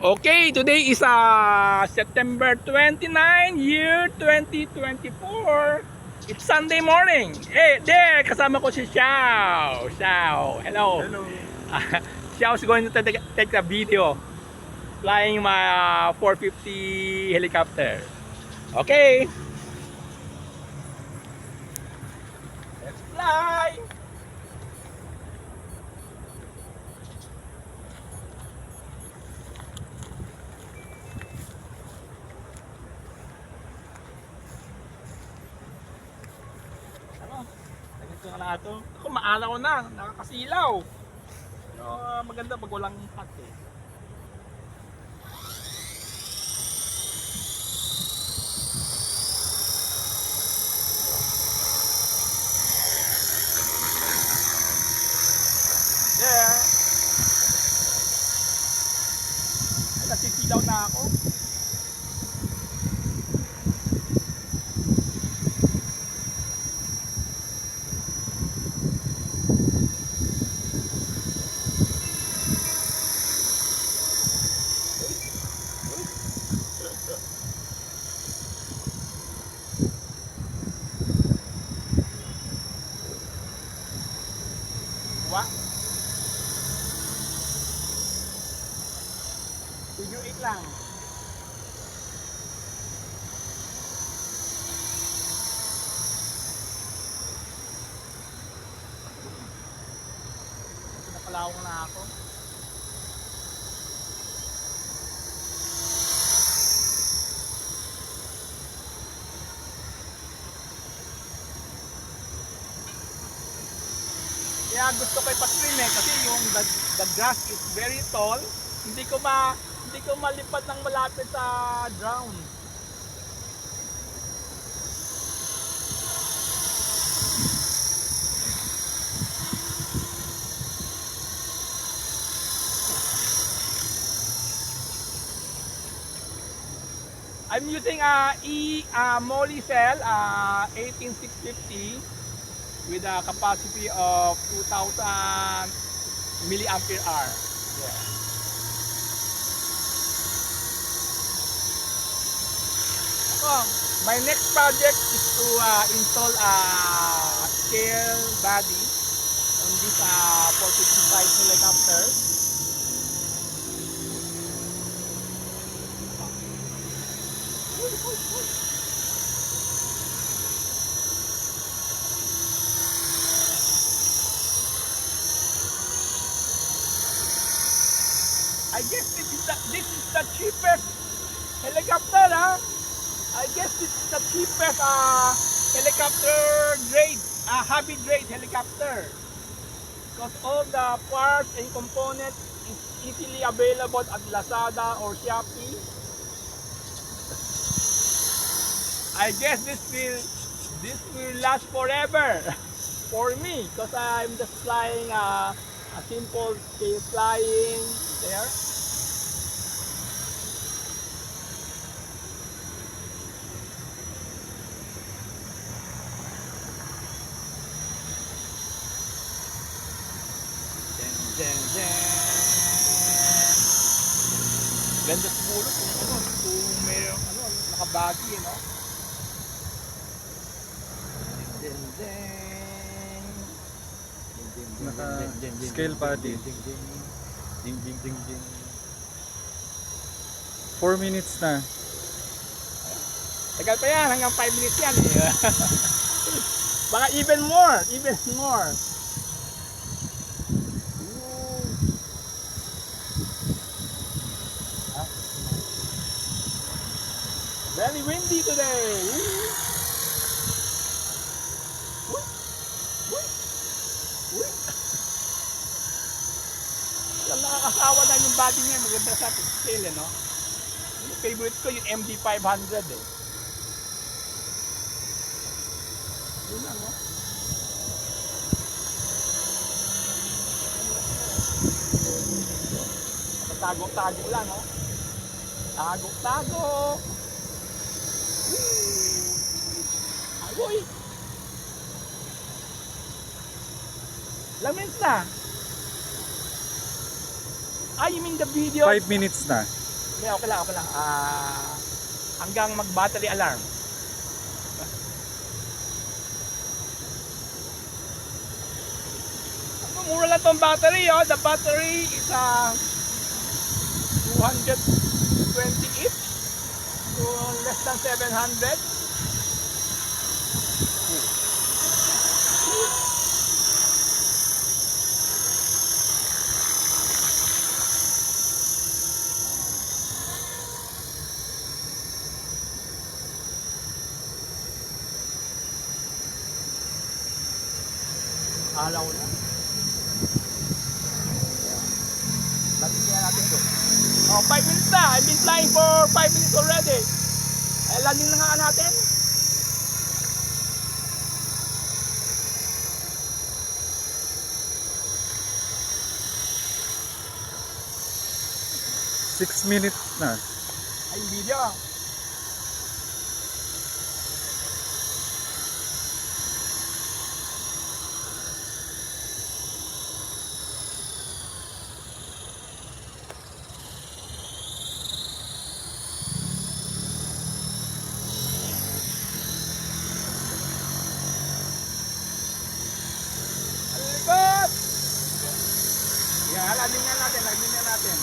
Okay, today is September 29, year 2024. It's Sunday morning. Hey, there, kasama ko si Xiao. Xiao, hello. Hello. Xiao is going to take a video flying my 450 helicopter. Okay, let's fly. Ano? Ganito na lahat to. Ako, maala ko na. Nakakasilaw. Pero maganda pag walang hot eh. Yeah. Ay, nasisilaw na ako. Wa? Figure 8 lang. Napalawang na ako. Kaya gusto ko ipa-trim eh kasi yung the grass is very tall. Hindi ko malipad ng malapit sa ground. I'm using Moly cell 18650 with a capacity of 2000 milliampere hour. Yeah. My next project is to install a scale body on this 455 helicopter. I guess this is the cheapest helicopter, huh? I guess this is the cheapest helicopter grade, heavy grade helicopter. Because all the parts and components is easily available at Lazada or Shopee. I guess this will last forever for me because I'm just flying a simple scale flying there. Ganda siguro kung mayroong nakabagi, no? Scale body. 4 minutes na. Tagal pa yan, hanggang 5 minutes yan eh. Baka even more. Very windy today. Nakakasawa na yung body niya, maganda sa scale, no? Yung favorite ko yung MD500 eh. Yun lang, no? Tago-tago lang, no? Tago-tago. Agoy! Lamens na. You mean the video? 5 minutes na. Hindi, okay lang, okay lang. Hanggang mag-battery alarm. Mura lang tong battery, oh. The battery is 220 each. So less than 700. Alaw na. Lagyan natin ito. Oh, 5 minutes na. I've been flying for 5 minutes already. Landing na nga natin. Six minutes na. Ay, video. Alikot! Yan, landing na natin. Landing na natin.